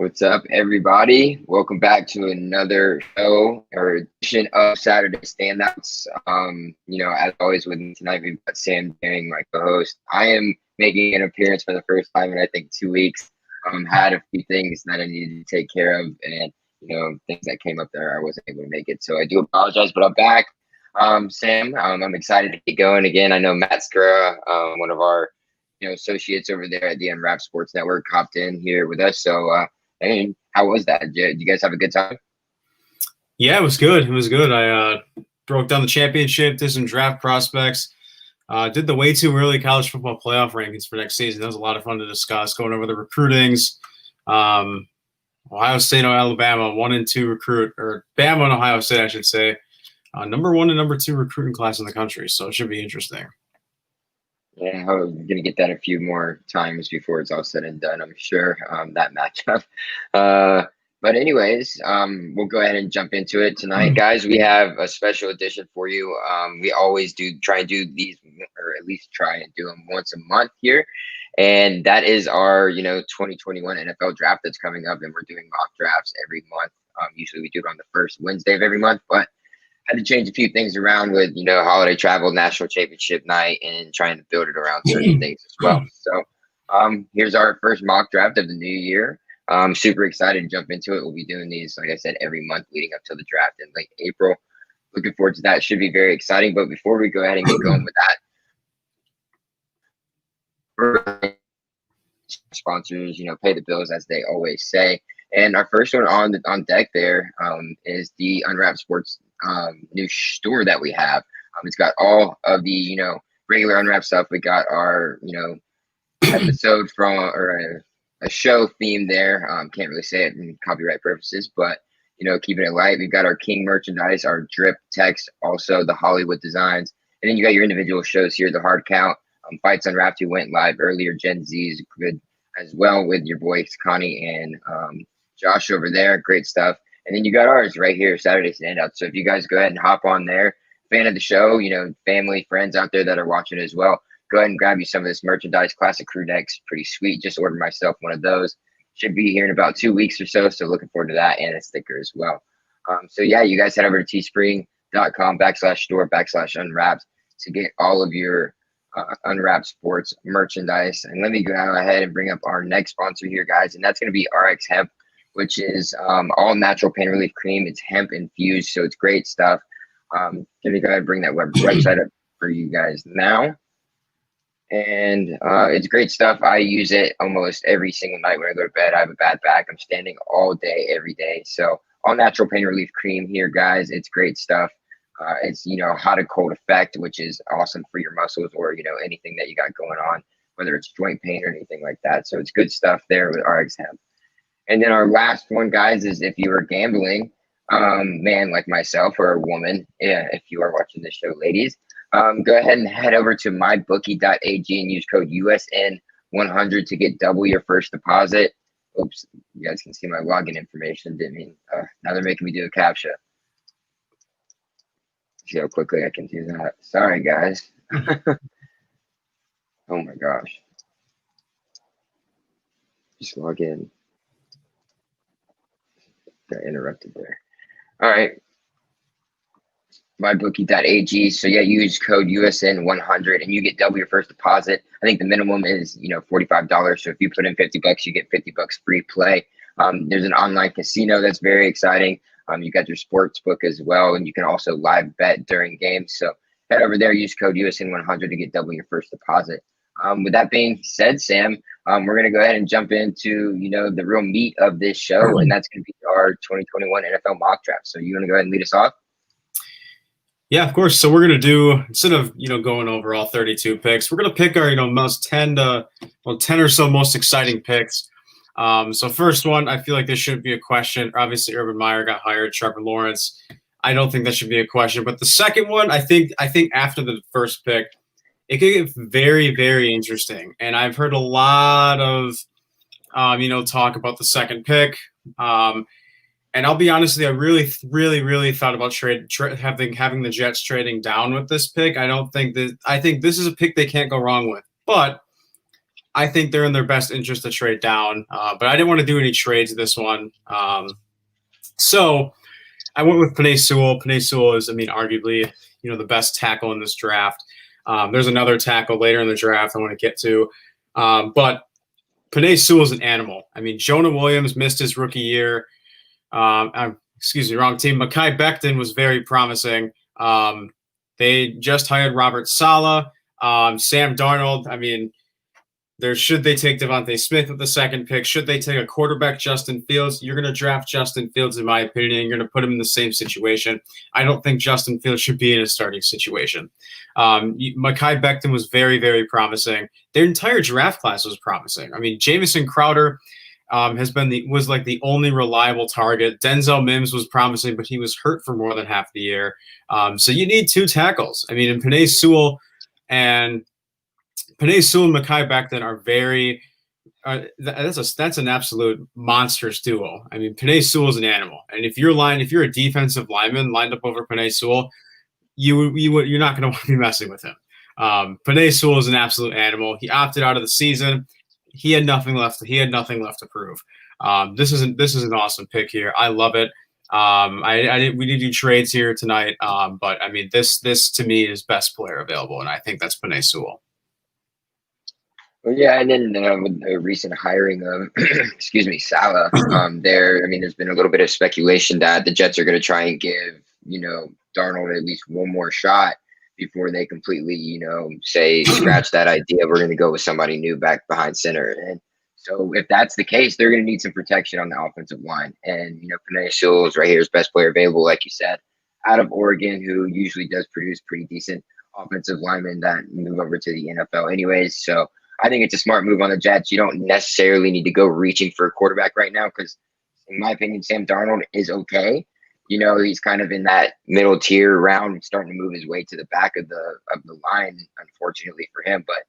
What's up, everybody? Welcome back to another show or edition of Saturday Standouts. As always, with me tonight, we've got Sam Daring, my co-host. I am making an appearance for the first time in I think 2 weeks. Had a few things that I needed to take care of, and things that came up there, I wasn't able to make it. So I do apologize, but I'm back. Sam, I'm excited to get going again. I know Matt Skura, one of our associates over there at the Unwrapped Sports Network, hopped in here with us. So. Hey, how was that? Did you guys have a good time? Yeah, it was good. It was good. I broke down the championship, did some draft prospects, did the way too early college football playoff rankings for next season. That was a lot of fun to discuss, going over the recruitings. Ohio State or Alabama, 1 and 2 recruit, or Bama and Ohio State, I should say, number 1 and number 2 recruiting class in the country. So it should be interesting. Yeah, we're going to get that a few more times before it's all said and done, I'm sure, that matchup. But anyways, we'll go ahead and jump into it tonight. Guys, we have a special edition for you. We always try and do these, or at least try and do them once a month here. And that is our, 2021 NFL draft that's coming up. And we're doing mock drafts every month. Usually we do it on the first Wednesday of every month, but had to change a few things around with, holiday travel, national championship night, and trying to build it around certain things as well. So here's our first mock draft of the new year. I'm super excited to jump into it. We'll be doing these, like I said, every month leading up to the draft in late April. Looking forward to that. It should be very exciting. But before we go ahead and get going with that, sponsors, pay the bills, as they always say. And our first one on deck there is the Unwrapped Sports new store that we have. It's got all of the regular Unwrapped stuff. We got our episode from or a show theme there. Can't really say it in copyright purposes, but keeping it light. We've got our King merchandise, our drip text, also the Hollywood designs, and then you got your individual shows here. The Hard Count, Fights Unwrapped, who went live earlier. Gen Z's good as well with your boys Connie and Josh over there. Great stuff. And then you got ours right here, Saturday Standouts. So if you guys go ahead and hop on there, fan of the show, family, friends out there that are watching as well, go ahead and grab you some of this merchandise. Classic crew necks, pretty sweet. Just ordered myself one of those. Should be here in about 2 weeks or so. So looking forward to that, and a sticker as well. So yeah, you guys head over to teespring.com/store/unwrapped to get all of your Unwrapped Sports merchandise. And let me go ahead and bring up our next sponsor here, guys, and that's going to be RX Hemp, which is all natural pain relief cream. It's hemp infused, so it's great stuff. Let me go ahead and bring that website up for you guys now. And it's great stuff. I use it almost every single night when I go to bed. I have a bad back. I'm standing all day, every day. So all natural pain relief cream here, guys. It's great stuff. It's, hot and cold effect, which is awesome for your muscles or, anything that you got going on, whether it's joint pain or anything like that. So it's good stuff there with RX Hemp. And then our last one, guys, is if you are gambling, man like myself or a woman, if you are watching this show, ladies, go ahead and head over to mybookie.ag and use code USN100 to get double your first deposit. Oops, you guys can see my login information. Didn't mean, now they're making me do a CAPTCHA. See how quickly I can do that. Sorry, guys. Oh my gosh. Just log in. Got interrupted there. All right. mybookie.ag. So yeah, use code USN100 and you get double your first deposit. I think the minimum is, $45. So if you put in $50, you get $50 free play. There's an online casino that's very exciting. You got your sports book as well, and you can also live bet during games. So head over there, use code USN100 to get double your first deposit. With that being said, Sam, we're going to go ahead and jump into, the real meat of this show, and that's going to be our 2021 NFL mock draft. So you want to go ahead and lead us off? Yeah, of course. So we're going to do, instead of, going over all 32 picks, we're going to pick our, most 10 or so most exciting picks. So first one, I feel like this shouldn't be a question. Obviously, Urban Meyer got hired, Trevor Lawrence. I don't think that should be a question. But the second one, I think after the first pick, it could get very, very interesting. And I've heard a lot of, talk about the second pick. And I'll be honest with you, I really, really, really thought about having the Jets trading down with this pick. I think this is a pick they can't go wrong with. But I think they're in their best interest to trade down, but I didn't want to do any trades this one. So I went with Penei Sewell. Penei Sewell is, I mean, arguably, the best tackle in this draft. There's another tackle later in the draft I want to get to, but Penei Sewell is an animal. I mean, Jonah Williams missed his rookie year. Excuse me, wrong team. Mekhi Becton was very promising. They just hired Robert Saleh. Sam Darnold, I mean, should they take Devontae Smith with the second pick? Should they take a quarterback, Justin Fields? You're going to draft Justin Fields, in my opinion, and you're going to put him in the same situation. I don't think Justin Fields should be in a starting situation. Mekhi Becton was very, very promising. Their entire draft class was promising. I mean, Jamison Crowder was like the only reliable target. Denzel Mims was promising, but he was hurt for more than half the year. So you need two tackles. I mean, and Penei Sewell and Mekhi Becton are very. That's an absolute monstrous duo. I mean, Penei Sewell is an animal, and if you're a defensive lineman lined up over Penei Sewell, you're not going to want to be messing with him. Penei Sewell is an absolute animal. He opted out of the season. He had nothing left. He had nothing left to prove. This is an awesome pick here. I love it. We did do trades here tonight, but I mean, this to me is best player available, and I think that's Penei Sewell. Well, yeah, and then with the recent hiring of, excuse me, Salah, there's been a little bit of speculation that the Jets are going to try and give, Darnold at least one more shot before they completely, say, scratch that idea. We're going to go with somebody new back behind center. And so if that's the case, they're going to need some protection on the offensive line. And, Penei Sewell is right here, is best player available, like you said, out of Oregon, who usually does produce pretty decent offensive linemen that move over to the NFL anyways. So I think it's a smart move on the Jets. You don't necessarily need to go reaching for a quarterback right now because, in my opinion, Sam Darnold is okay. He's kind of in that middle tier round, starting to move his way to the back of the line, unfortunately for him. But,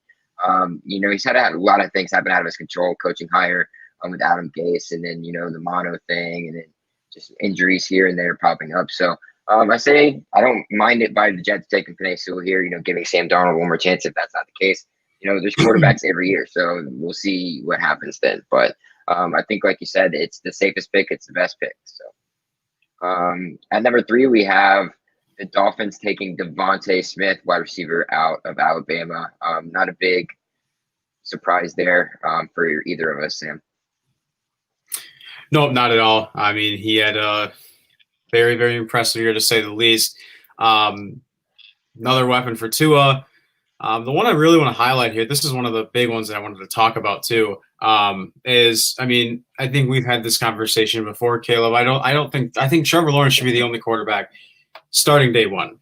he's had a lot of things happen out of his control, coaching hire with Adam Gase, and then, the mono thing, and then just injuries here and there popping up. So I say I don't mind it by the Jets taking Penei Sewell here, giving Sam Darnold one more chance if that's not the case. There's quarterbacks every year, so we'll see what happens then. But I think, like you said, it's the safest pick. It's the best pick. So at number 3, we have the Dolphins taking Devontae Smith, wide receiver out of Alabama. Not a big surprise there for either of us, Sam. No, not at all. I mean, he had a very, very impressive year, to say the least. Another weapon for Tua. The one I really want to highlight here, this is one of the big ones that I wanted to talk about too, is, I mean, I think we've had this conversation before, Caleb. I think Trevor Lawrence should be the only quarterback starting day one.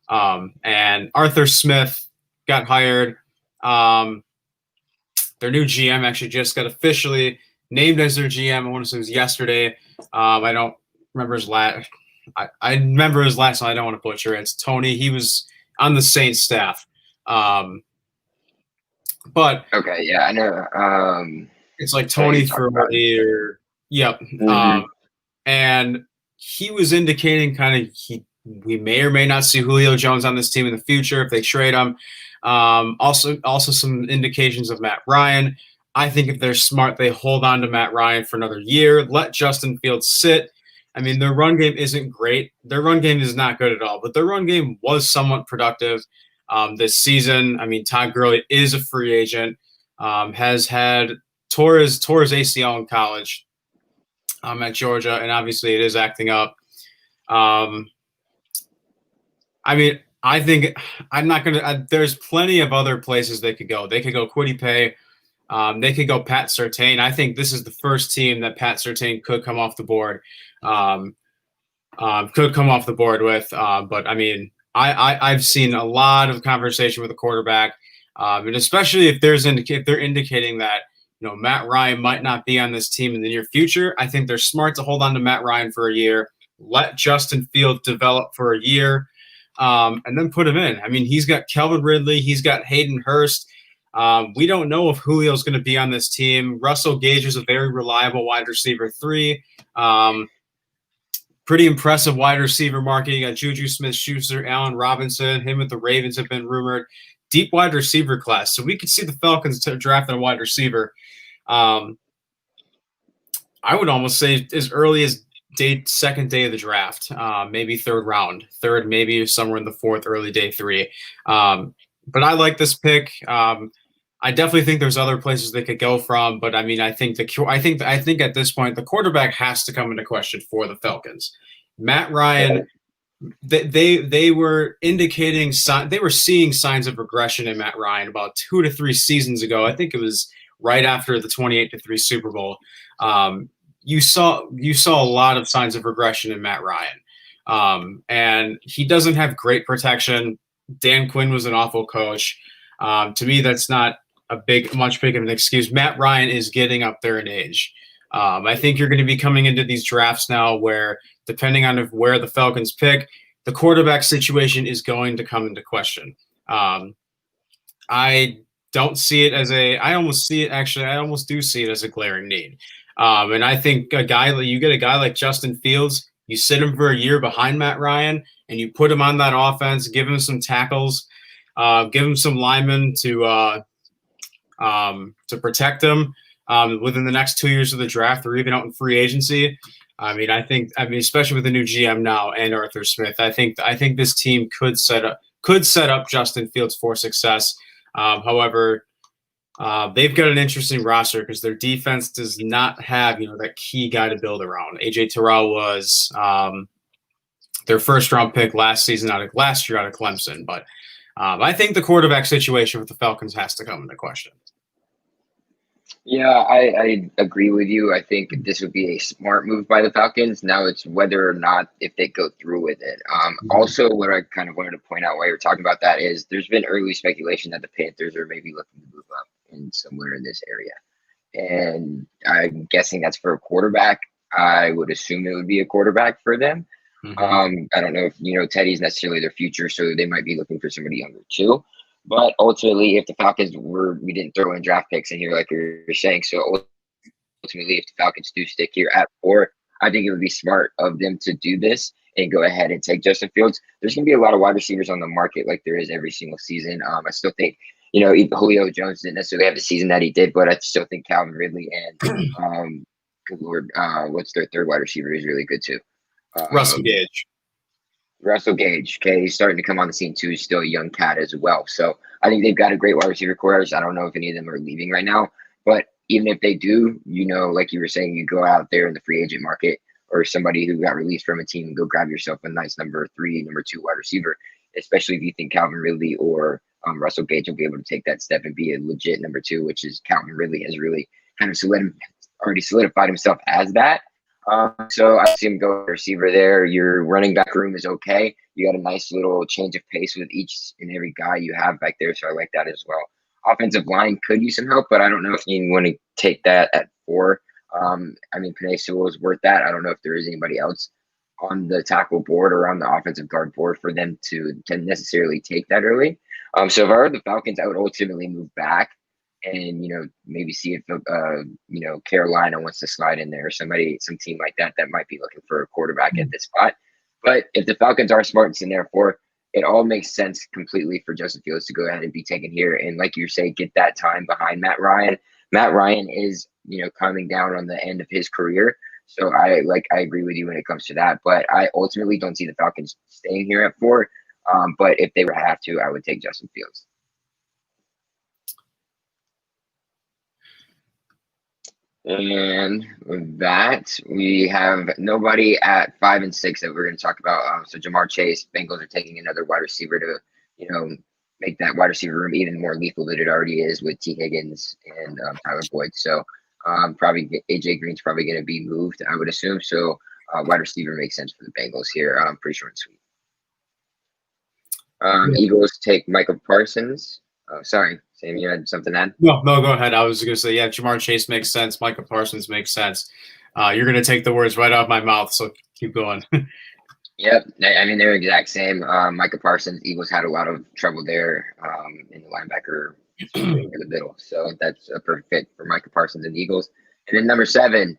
And Arthur Smith got hired. Their new GM actually just got officially named as their GM. I want to say it was yesterday. I don't remember his last. I remember his last name. I don't want to butcher it. It's Tony. He was on the Saints staff. But okay, yeah, I know. It's like Tony Ferrari or yep. Mm-hmm. And he was indicating we may or may not see Julio Jones on this team in the future if they trade him. Also some indications of Matt Ryan. I think if they're smart, they hold on to Matt Ryan for another year. Let Justin Fields sit. I mean, their run game isn't great. Their run game is not good at all, but their run game was somewhat productive this season. I mean, Todd Gurley is a free agent, has had tore his ACL in college at Georgia, and obviously it is acting up. I mean, I think I'm not going to there's plenty of other places they could go. They could go Kwity Paye. They could go Pat Surtain. I think this is the first team that Pat Surtain could come off the board. With. But I mean, I've seen a lot of conversation with the quarterback, and especially if they're indicating that Matt Ryan might not be on this team in the near future. I think they're smart to hold on to Matt Ryan for a year, let Justin Fields develop for a year, and then put him in. I mean, he's got Calvin Ridley, he's got Hayden Hurst. We don't know if Julio's going to be on this team. Russell Gage is a very reliable wide receiver 3. Pretty impressive wide receiver market. You got Juju Smith-Schuster, Allen Robinson. Him with the Ravens have been rumored. deep wide receiver class. So we could see the Falcons drafting a wide receiver. I would almost say as early as second day of the draft, maybe third round, maybe somewhere in the fourth, early day 3. But I like this pick. I definitely think there's other places they could go from, but I mean, I think at this point the quarterback has to come into question for the Falcons. Matt Ryan, they were indicating they were seeing signs of regression in Matt Ryan about 2 to 3 seasons ago. I think it was right after the 28-3 Super Bowl. You saw a lot of signs of regression in Matt Ryan, and he doesn't have great protection. Dan Quinn was an awful coach. To me, that's not much big of an excuse. Matt Ryan is getting up there in age. I think you're going to be coming into these drafts now where, depending on where the Falcons pick, the quarterback situation is going to come into question. I don't see it as I almost do see it as a glaring need. And I think you get a guy like Justin Fields, you sit him for a year behind Matt Ryan, and you put him on that offense, give him some tackles, give him some linemen to protect him within the next 2 years of the draft or even out in free agency. I mean, especially with the new GM now and Arthur Smith, I think this team could set up Justin Fields for success. However, they've got an interesting roster because their defense does not have that key guy to build around. AJ Terrell was their first round pick last year out of Clemson, but I think the quarterback situation with the Falcons has to come into question. Yeah, I agree with you. I think this would be a smart move by the Falcons. Now it's whether or not if they go through with it. Also, what I kind of wanted to point out while you're talking about that is there's been early speculation that the Panthers are maybe looking to move up in somewhere in this area. And I'm guessing that's for a quarterback. I would assume it would be a quarterback for them. I don't know if, Teddy's necessarily their future, so they might be looking for somebody younger too. But ultimately, if the Falcons we didn't throw in draft picks in here, like you're saying, so ultimately, if the Falcons do stick here at 4, I think it would be smart of them to do this and go ahead and take Justin Fields. There's going to be a lot of wide receivers on the market like there is every single season. I still think, Julio Jones didn't necessarily have the season that he did, but I still think Calvin Ridley and, good Lord, what's their third wide receiver is really good too. Russell Gage. Okay, he's starting to come on the scene too. He's still a young cat as well. So I think they've got a great wide receiver core. I don't know if any of them are leaving right now, but even if they do, like you were saying, you go out there in the free agent market or somebody who got released from a team and go grab yourself a nice number 3, number 2 wide receiver, especially if you think Calvin Ridley or Russell Gage will be able to take that step and be a legit number 2, which is Calvin Ridley has really kind of already solidified himself as that. So I see him go receiver there. Your running back room is okay. You got a nice little change of pace with each and every guy you have back there. So I like that as well. Offensive line could use some help, but I don't know if you want to take that at 4. Penei Sewell is worth that. I don't know if there is anybody else on the tackle board or on the offensive guard board for them to necessarily take that early. So if I were the Falcons, I would ultimately move back and maybe see if Carolina wants to slide in there or some team like that might be looking for a quarterback at this spot. But if the Falcons are smart and sitting there for, it all makes sense completely for Justin Fields to go ahead and be taken here and, like you say, get that time behind Matt Ryan. Matt Ryan is coming down on the end of his career, so I agree with you when it comes to that. But I ultimately don't see the Falcons staying here at 4. But if they were to have to, I would take Justin Fields. And with that, we have nobody at 5 and 6 that we're going to talk about. So Jamar Chase, Bengals are taking another wide receiver to, make that wide receiver room even more lethal than it already is with T. Higgins and Tyler Boyd. So probably AJ Green's probably going to be moved, I would assume. So wide receiver makes sense for the Bengals here. Pretty short and sweet. Eagles take Michael Parsons. Sorry, Sam, you had something to add? No, go ahead. I was going to say, yeah, Jamar Chase makes sense. Michael Parsons makes sense. You're going to take the words right out of my mouth, so keep going. Yep. They're exact same. Michael Parsons, Eagles had a lot of trouble there in the linebacker in the middle. So that's a perfect fit for Michael Parsons and the Eagles. And then number 7,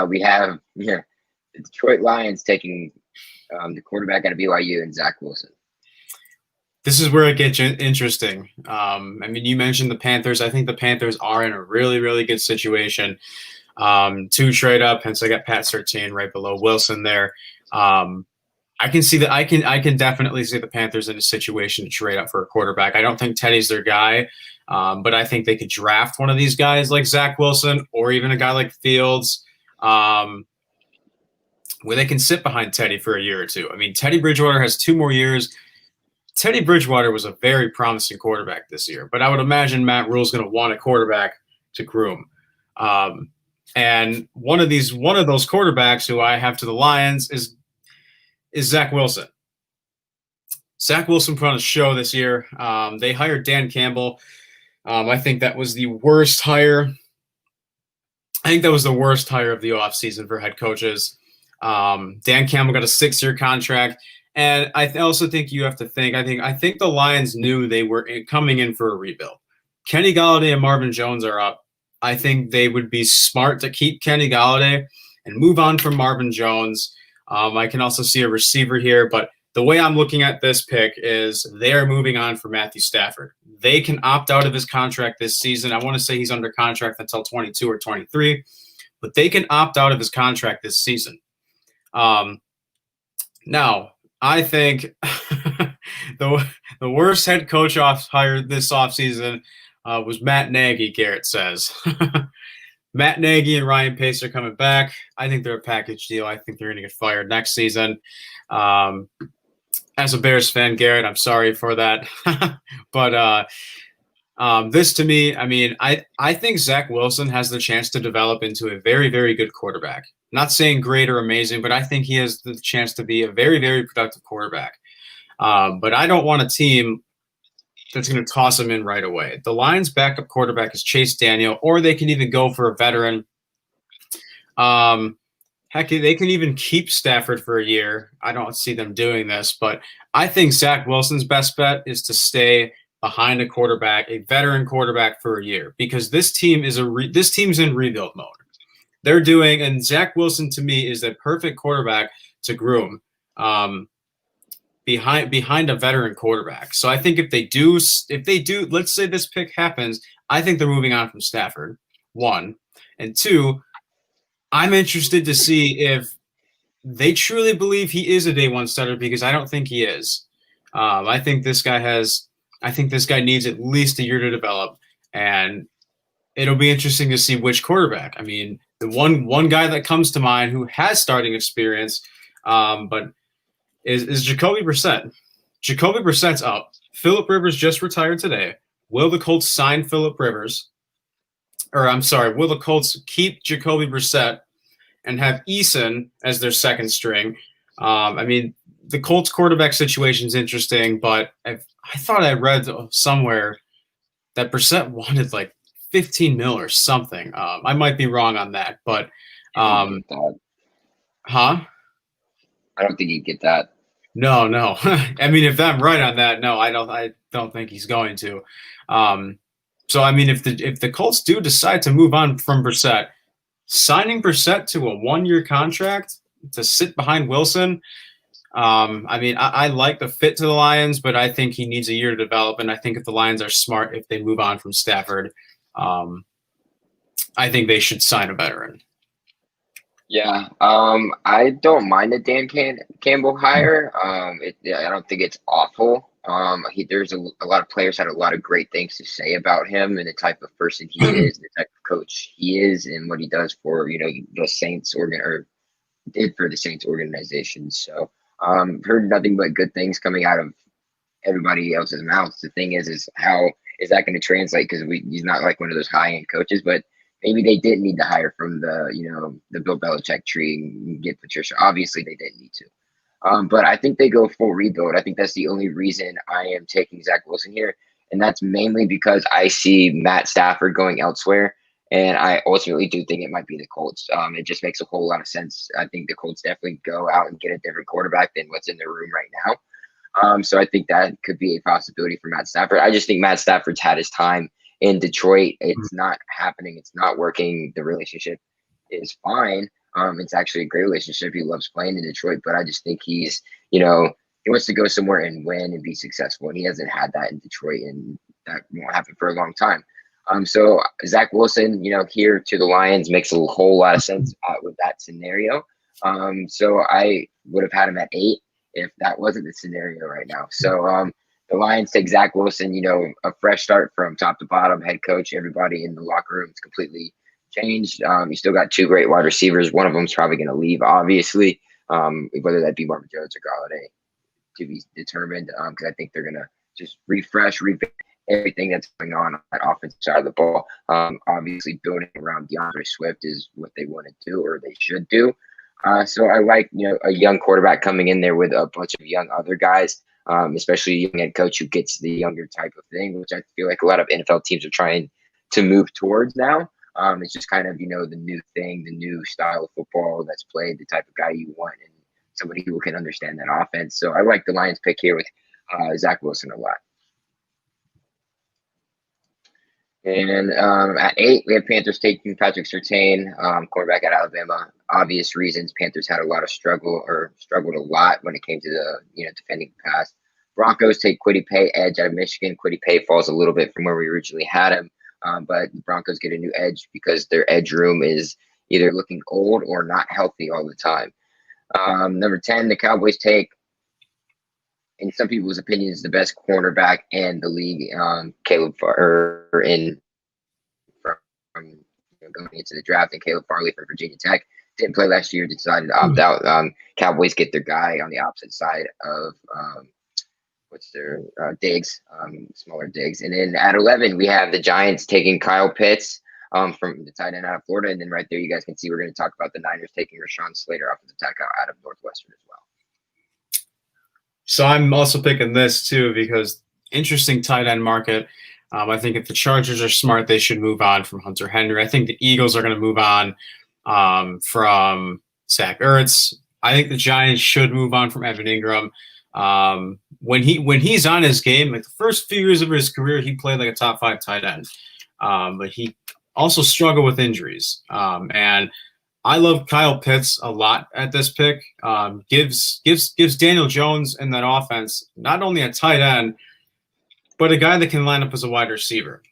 we have the Detroit Lions taking the quarterback out of BYU and Zach Wilson. This is where it gets interesting. I mean, you mentioned the Panthers. I think the Panthers are in a really, really good situation. Two trade up, hence I got Pat Surtain right below Wilson there. I can see that. I can definitely see the Panthers in a situation to trade up for a quarterback. I don't think Teddy's their guy, but I think they could draft one of these guys like Zach Wilson or even a guy like Fields, where they can sit behind Teddy for a year or two. I mean, Teddy Bridgewater has 2 more years. Teddy Bridgewater was a very promising quarterback this year, but I would imagine Matt Rule's going to want a quarterback to groom. And one of those quarterbacks who I have to the Lions is Zach Wilson. Zach Wilson put on a show this year. They hired Dan Campbell. I think that was the worst hire. I think that was the worst hire of the offseason for head coaches. Dan Campbell got a 6-year contract. And I also think you have to think. I think the Lions knew they were coming in for a rebuild. Kenny Golladay and Marvin Jones are up. I think they would be smart to keep Kenny Golladay and move on from Marvin Jones. I can also see a receiver here, but the way I'm looking at this pick is they are moving on for Matthew Stafford. They can opt out of his contract this season. I want to say he's under contract until 22 or 23, but they can opt out of his contract this season. Now, I think the worst head coach hired this offseason was Matt Nagy, Garrett says. Matt Nagy and Ryan Pace are coming back. I think they're a package deal. I think they're going to get fired next season. As a Bears fan, Garrett, I'm sorry for that. But this to me, I mean, I think Zach Wilson has the chance to develop into a very, very good quarterback. Not saying great or amazing, but I think he has the chance to be a very, very productive quarterback. But I don't want a team that's going to toss him in right away. The Lions' backup quarterback is Chase Daniel, or they can even go for a veteran. Heck, they can even keep Stafford for a year. I don't see them doing this, but I think Zach Wilson's best bet is to stay behind a quarterback, a veteran quarterback, for a year, because this team is this team's in rebuild mode. They're doing, and Zach Wilson to me is the perfect quarterback to groom behind a veteran quarterback. So I think if they do, let's say this pick happens, I think they're moving on from Stafford. 1 and 2. I'm interested to see if they truly believe he is a day one starter, because I don't think he is. I think this guy needs at least a year to develop, and it'll be interesting to see which quarterback. I mean, the one guy that comes to mind who has starting experience, but is Jacoby Brissett. Jacoby Brissett's up. Phillip Rivers just retired today. Will the Colts sign Phillip Rivers? Or I'm sorry, will the Colts keep Jacoby Brissett and have Eason as their second string? I mean, the Colts quarterback situation is interesting, but I thought I read somewhere that Brissett wanted like 15 mil or something. I might be wrong on that, but Huh? I don't think he'd get that. No. I mean, if I'm right on that, no, I don't think he's going to. So I mean, if the Colts do decide to move on from Brissett, signing Brissett to a 1-year contract to sit behind Wilson, I mean, I like the fit to the Lions, but I think he needs a year to develop. And I think if the Lions are smart, if they move on from Stafford, I think they should sign a veteran. Yeah, I don't mind the Dan Campbell hire. I don't think it's awful. There's a lot of players had a lot of great things to say about him and the type of person he is, the type of coach he is, and what he does for the Saints did for the Saints organization. So heard nothing but good things coming out of everybody else's mouths. The thing is how is that going to translate? Because he's not like one of those high end coaches, but maybe they did need to hire from the Bill Belichick tree and get Patricia. Obviously, they didn't need to. But I think they go full rebuild. I think that's the only reason I am taking Zach Wilson here. And that's mainly because I see Matt Stafford going elsewhere. And I ultimately do think it might be the Colts. It just makes a whole lot of sense. I think the Colts definitely go out and get a different quarterback than what's in their room right now. So I think that could be a possibility for Matt Stafford. I just think Matt Stafford's had his time in Detroit. It's not happening. It's not working. The relationship is fine. It's actually a great relationship. He loves playing in Detroit, but I just think he's, He wants to go somewhere and win and be successful, and he hasn't had that in Detroit, and that won't happen for a long time. So Zach Wilson, here to the Lions makes a whole lot of sense with that scenario. So I would have had him at 8 if that wasn't the scenario right now. So the Lions take Zach Wilson, a fresh start from top to bottom, head coach, everybody in the locker room is completely changed. You still got 2 great wide receivers. One of them is probably going to leave, obviously, whether that be Marvin Jones or Galladay to be determined, because I think they're going to just refresh, revamp everything that's going on that offensive side of the ball. Obviously, building around DeAndre Swift is what they want to do, or they should do. So I like, a young quarterback coming in there with a bunch of young other guys, especially a young head coach who gets the younger type of thing, which I feel like a lot of NFL teams are trying to move towards now. It's just kind of, the new thing, the new style of football that's played, the type of guy you want, and somebody who can understand that offense. So I like the Lions pick here with Zach Wilson a lot. And at 8, we have Panthers taking Patrick Surtain, quarterback at Alabama. Obvious reasons. Panthers had a lot of struggled a lot when it came to the defending the pass. Broncos take Kwity Paye, edge out of Michigan. Kwity Paye falls a little bit from where we originally had him, but the Broncos get a new edge because their edge room is either looking old or not healthy all the time. Number 10, the Cowboys take, in some people's opinions, the best cornerback in the league, Caleb Farley going into the draft, and Caleb Farley from Virginia Tech didn't play last year, decided to opt out. Cowboys get their guy on the opposite side of Diggs, smaller Diggs, and then at 11 we have the Giants taking Kyle Pitts from the tight end out of Florida, and then right there you guys can see we're going to talk about the Niners taking Rashawn Slater, offensive tackle out of Northwestern as well. So I'm also picking this too because interesting tight end market. I think if the Chargers are smart, they should move on from Hunter Henry. I think the Eagles are going to move on from Zach Ertz. I think the Giants should move on from Evan Ingram. When he's on his game, like the first few years of his career, he played like a top 5 tight end. But he also struggled with injuries. And I love Kyle Pitts a lot at this pick. Gives Daniel Jones in that offense not only a tight end, but a guy that can line up as a wide receiver.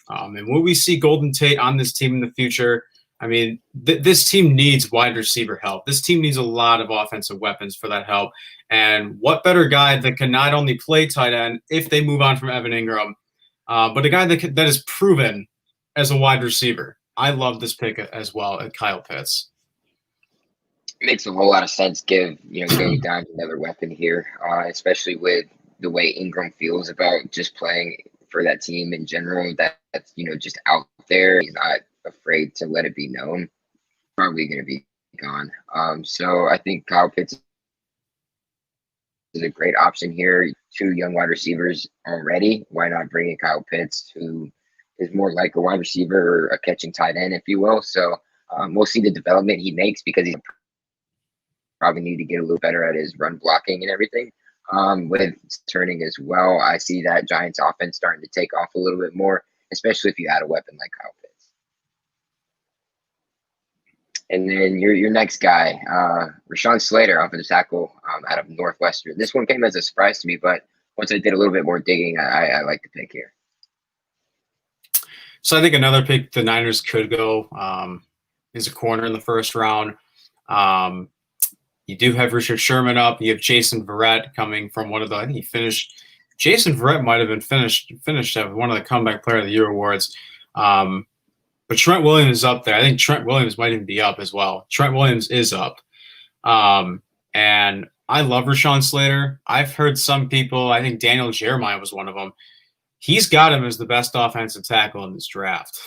And will we see Golden Tate on this team in the future? I mean, this team needs wide receiver help. This team needs a lot of offensive weapons for that help. And what better guy that can not only play tight end if they move on from Evan Ingram, but a guy that is proven as a wide receiver. I love this pick as well at Kyle Pitts. It makes a whole lot of sense. Going down to another weapon here, especially with the way Ingram feels about just playing for that team in general. That's just out there. He's not afraid to let it be known. Probably going to be gone. So I think Kyle Pitts is a great option here. 2 young wide receivers already. Why not bring in Kyle Pitts, who is more like a wide receiver or a catching tight end, if you will. So we'll see the development he makes because he's probably need to get a little better at his run blocking and everything. With turning as well, I see that Giants offense starting to take off a little bit more, especially if you add a weapon like Kyle Pitts. And then your next guy, Rashawn Slater, offensive tackle out of Northwestern. This one came as a surprise to me, but once I did a little bit more digging, I like the pick here. So I think another pick the Niners could go is a corner in the first round. You do have Richard Sherman up. You have Jason Verrett coming from one of the. I think he finished. Jason Verrett might have been finished at one of the Comeback Player of the Year awards. But Trent Williams is up there. I think Trent Williams might even be up as well. Trent Williams is up. And I love Rashawn Slater. I've heard some people. I think Daniel Jeremiah was one of them. He's got him as the best offensive tackle in this draft.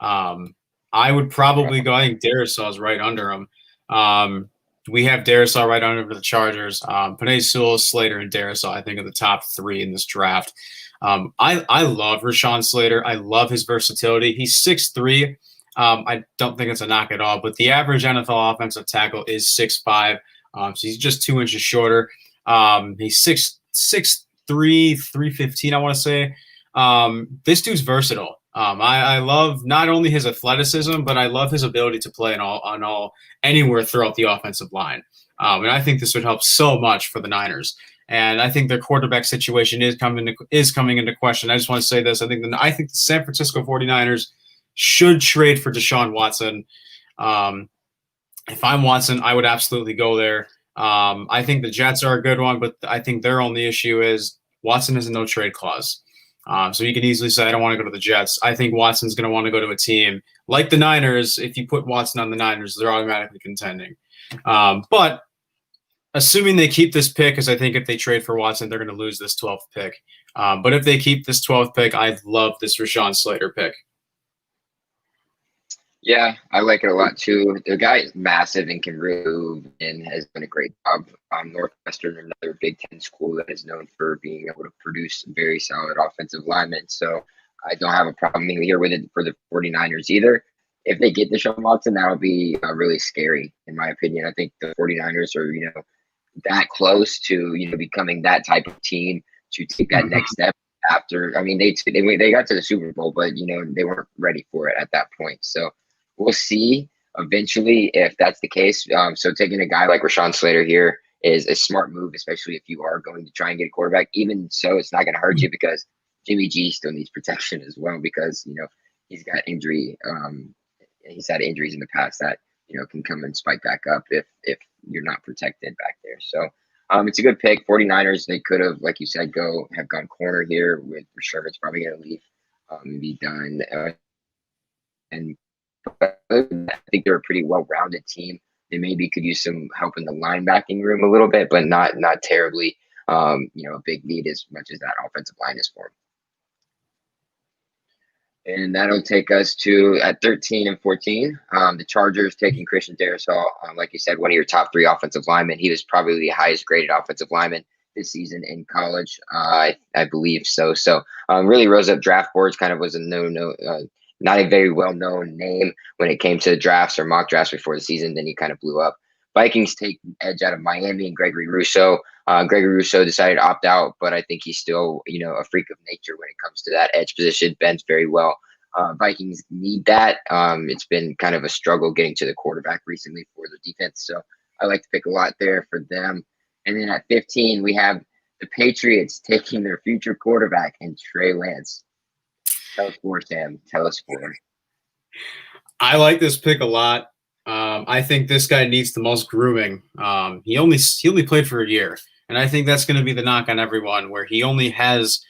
I would probably go. I think Darisaw is right under him. We have Darisaw right under the Chargers. Penei Sewell, Slater, and Darisaw, I think, are the top 3 in this draft. I love Rashawn Slater. I love his versatility. He's 6'3". I don't think it's a knock at all, but the average NFL offensive tackle is 6'5". So he's just 2 inches shorter. He's 6'3", 315, I want to say. This dude's versatile. I love not only his athleticism, but I love his ability to play anywhere throughout the offensive line. And I think this would help so much for the Niners. And I think their quarterback situation is coming into question. I just want to say this. I think the San Francisco 49ers should trade for Deshaun Watson. If I'm Watson, I would absolutely go there. I think the Jets are a good one, but I think their only issue is Watson has a no trade clause. So you can easily say, I don't want to go to the Jets. I think Watson's going to want to go to a team like the Niners. If you put Watson on the Niners, they're automatically contending. But assuming they keep this pick, because I think if they trade for Watson, they're going to lose this 12th pick. But if they keep this 12th pick, I love this Rashawn Slater pick. Yeah, I like it a lot too. The guy is massive and can really move and has done a great job. Northwestern, another Big Ten school that is known for being able to produce very solid offensive linemen. So I don't have a problem here with it for the 49ers either. If they get Deshaun Watson, that'll be really scary, in my opinion. I think the 49ers are, that close to, becoming that type of team to take that next step after. I mean, they got to the Super Bowl, but, they weren't ready for it at that point. So we'll see eventually if that's the case. So taking a guy like Rashawn Slater here is a smart move, especially if you are going to try and get a quarterback. Even so, it's not going to hurt you because Jimmy G still needs protection as well because, he's got injury. He's had injuries in the past that, can come and spike back up if you're not protected back there. So it's a good pick. 49ers, they could have, like you said, have gone corner here with Sherman's probably going to leave and be done. And I think they're a pretty well-rounded team. They maybe could use some help in the linebacking room a little bit, but not terribly, a big need as much as that offensive line is for them. And that'll take us to at 13 and 14. The Chargers taking Christian Darrisaw, like you said, one of your top 3 offensive linemen. He was probably the highest graded offensive lineman this season in college. I believe so. So really rose up draft boards. Kind of was not a very well-known name when it came to drafts or mock drafts before the season. Then he kind of blew up. Vikings take edge out of Miami and Gregory Rousseau. Gregory Rousseau decided to opt out, but I think he's still, a freak of nature when it comes to that edge position. Bends very well. Vikings need that. It's been kind of a struggle getting to the quarterback recently for the defense. So I like to pick a lot there for them. And then at 15, we have the Patriots taking their future quarterback and Trey Lance. Tell us more, Sam. Tell us more. I like this pick a lot. I think this guy needs the most grooming. He only played for a year, and I think that's going to be the knock on everyone, where he only has,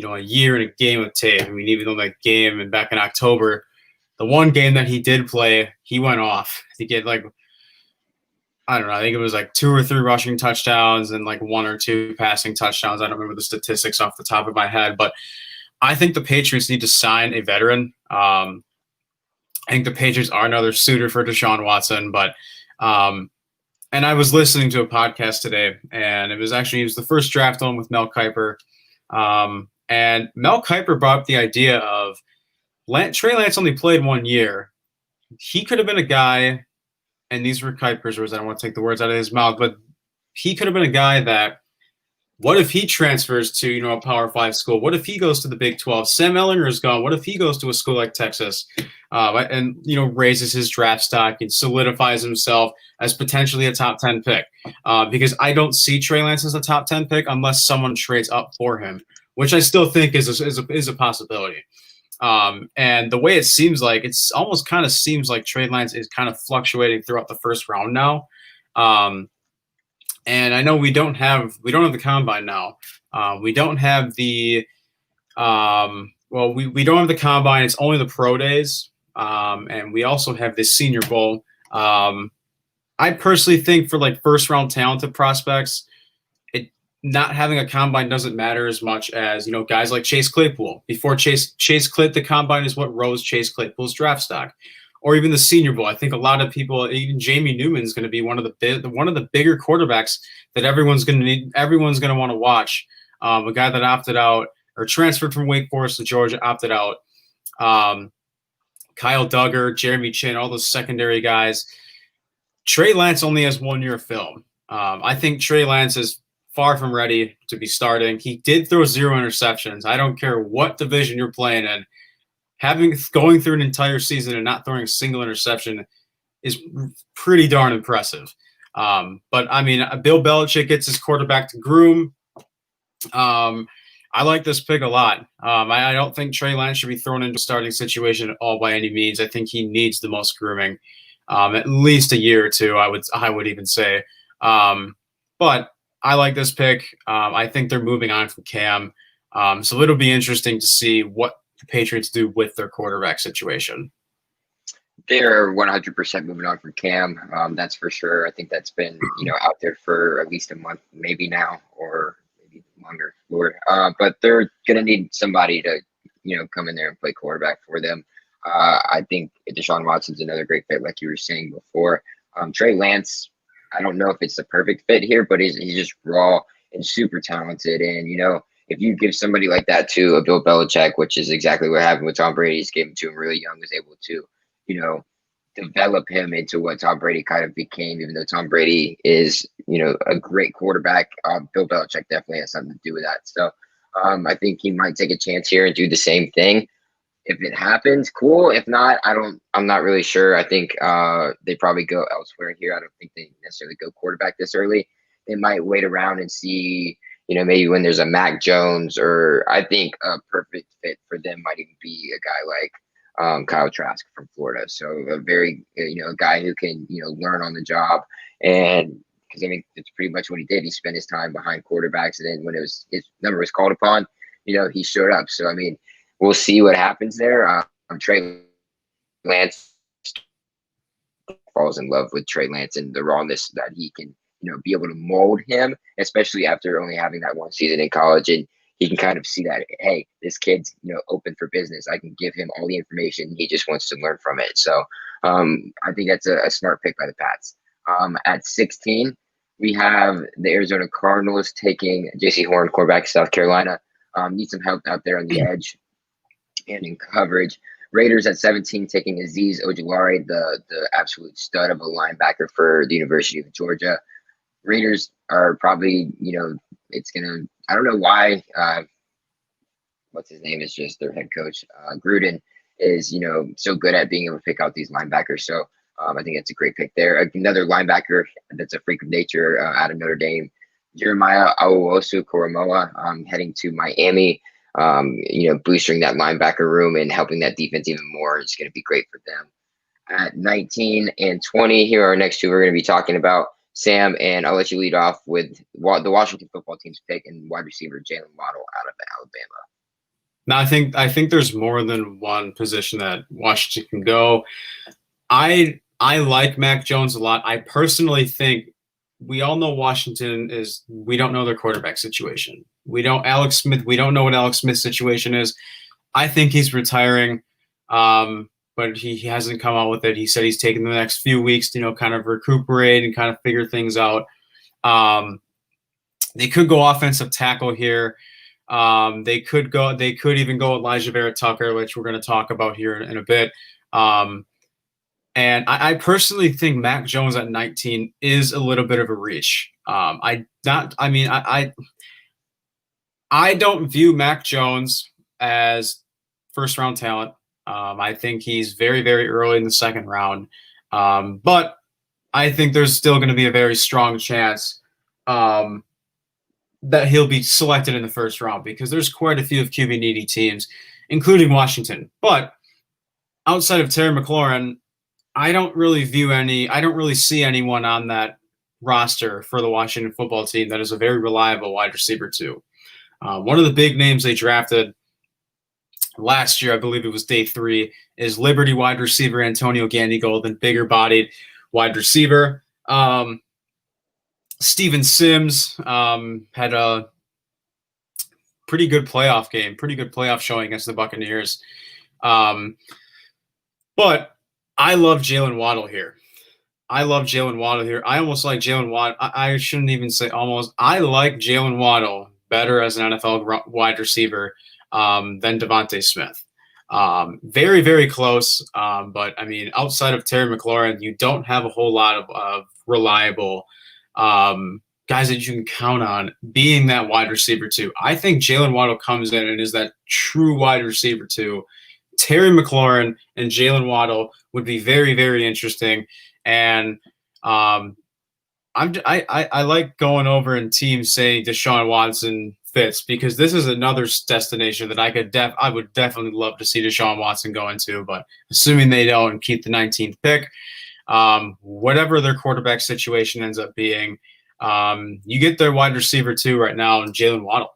a year and a game of tape. I mean, even though that game and back in October, the one game that he did play, he went off. He get I think it was 2 or 3 rushing touchdowns and 1 or 2 passing touchdowns. I don't remember the statistics off the top of my head, but I think the Patriots need to sign a veteran. I think the Patriots are another suitor for Deshaun Watson, but and I was listening to a podcast today, and it was the first draft on with Mel Kiper, and Mel Kiper brought up the idea of Trey Lance only played 1 year. He could have been a guy, and these were Kiper's words. I don't want to take the words out of his mouth, but he could have been a guy that. What if he transfers to, a Power 5 school? What if he goes to the Big 12? Sam Ehlinger is gone. What if he goes to a school like Texas and, raises his draft stock and solidifies himself as potentially a top 10 pick? Because I don't see Trey Lance as a top 10 pick unless someone trades up for him, which I still think is a possibility. And the way it seems like, it's almost kind of seems like Trey Lance is kind of fluctuating throughout the first round now. And I know we don't have the combine now. We don't have the we don't have the combine. It's only the pro days, and we also have the Senior Bowl. I personally think for first round talented prospects, not having a combine doesn't matter as much as guys like Chase Claypool. Before Chase the combine is what rose Chase Claypool's draft stock. Or even the Senior Bowl. I think a lot of people, even Jamie Newman is going to be one of the bigger quarterbacks that everyone's going to want to watch. A guy that opted out or transferred from Wake Forest to Georgia, opted out. Kyle Duggar, Jeremy Chin, all those secondary guys. Trey Lance only has 1 year of film. I think Trey Lance is far from ready to be starting. He did throw 0 interceptions. I don't care what division you're playing in. Going through an entire season and not throwing a single interception is pretty darn impressive. But I mean, Bill Belichick gets his quarterback to groom. I like this pick a lot. I don't think Trey Lance should be thrown into a starting situation at all by any means. I think he needs the most grooming, at least a year or two. I would even say. But I like this pick. I think they're moving on from Cam, so it'll be interesting to see what the Patriots do with their quarterback situation. They're 100% moving on from Cam. That's for sure. I think that's been, out there for at least a month, maybe now, or maybe longer, Lord. But they're going to need somebody to, come in there and play quarterback for them. I think Deshaun Watson's another great fit, like you were saying before. Trey Lance, I don't know if it's the perfect fit here, but he's just raw and super talented. And, if you give somebody like that to a Bill Belichick, which is exactly what happened with Tom Brady, he's gave him to him really young, was able to develop him into what Tom Brady kind of became, even though Tom Brady is, a great quarterback. Bill Belichick definitely has something to do with that. So I think he might take a chance here and do the same thing. If it happens, cool. If not, I'm not really sure. I think they probably go elsewhere here. I don't think they necessarily go quarterback this early. They might wait around and see, maybe when there's a Mac Jones, or I think a perfect fit for them might even be a guy like Kyle Trask from Florida. So a very, a guy who can, learn on the job. And because it's pretty much what he did. He spent his time behind quarterbacks. And then when his number was called upon, he showed up. So, we'll see what happens there. Trey Lance falls in love with Trey Lance and the rawness that he can, be able to mold him, especially after only having that one season in college. And he can kind of see that, hey, this kid's, open for business. I can give him all the information. He just wants to learn from it. So I think that's a smart pick by the Pats. At 16, we have the Arizona Cardinals taking J.C. Horn, quarterback, South Carolina. Need some help out there on the edge and in coverage. Raiders at 17 taking Azeez Ojulari, the absolute stud of a linebacker for the University of Georgia. Raiders are probably, it's going to, I don't know why, what's his name is just their head coach. Gruden is, so good at being able to pick out these linebackers. So I think it's a great pick there. Another linebacker that's a freak of nature out of Notre Dame, Jeremiah Owusu-Koramoah, heading to Miami. Boosting that linebacker room and helping that defense even more is going to be great for them. At 19 and 20, here are our next two we're going to be talking about. Sam, and I'll let you lead off with the Washington football team's pick and wide receiver Jalen Waddle out of Alabama. Now, I think there's more than one position that Washington can go. I like Mac Jones a lot. I personally think we all know Washington is, we don't know their quarterback situation. We don't know what Alex Smith's situation is. I think he's retiring, but he hasn't come out with it. He said he's taking the next few weeks to, kind of recuperate and kind of figure things out. They could go offensive tackle here. They could even go Elijah Vera Tucker, which we're going to talk about here in a bit. And I personally think Mac Jones at 19 is a little bit of a reach. I don't view Mac Jones as first round talent. I think he's very, very early in the second round. But I think there's still going to be a very strong chance that he'll be selected in the first round, because there's quite a few of QB needy teams, including Washington. But outside of Terry McLaurin, I don't really see anyone on that roster for the Washington football team that is a very reliable wide receiver too. One of the big names they drafted last year, I believe it was day 3, is Liberty wide receiver Antonio Gandy-Golden, bigger bodied wide receiver. Steven Sims had a pretty good playoff showing against the Buccaneers. But I love Jalen Waddle here. I almost like Jalen Waddle. I shouldn't even say almost. I like Jalen Waddle better as an NFL wide receiver than Devontae Smith. Very, very close. But, outside of Terry McLaurin, you don't have a whole lot of reliable guys that you can count on being that wide receiver too. I think Jalen Waddle comes in and is that true wide receiver too. Terry McLaurin and Jalen Waddle would be very, very interesting. And I like going over in teams saying Deshaun Watson fits, because this is another destination that I would definitely love to see Deshaun Watson go into. But assuming they don't and keep the 19th pick, whatever their quarterback situation ends up being, you get their wide receiver too right now, and Jalen Waddle.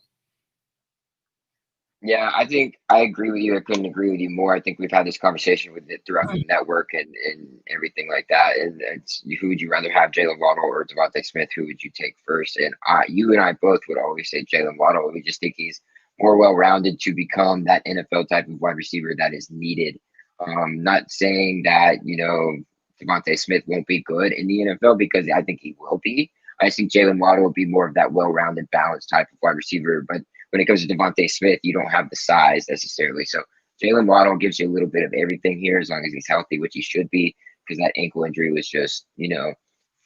Yeah, I think I agree with you. I couldn't agree with you more. I think we've had this conversation with it throughout the network and everything like that. And it's who would you rather have, Jalen Waddle or Devontae Smith? Who would you take first? And you and I both would always say Jalen Waddle. We just think he's more well-rounded to become that NFL type of wide receiver that is needed. Not saying that, Devontae Smith won't be good in the NFL, because I think he will be. I think Jalen Waddle will be more of that well-rounded, balanced type of wide receiver. But when it comes to Devontae Smith, you don't have the size necessarily. So Jalen Waddle gives you a little bit of everything here as long as he's healthy, which he should be, because that ankle injury was just,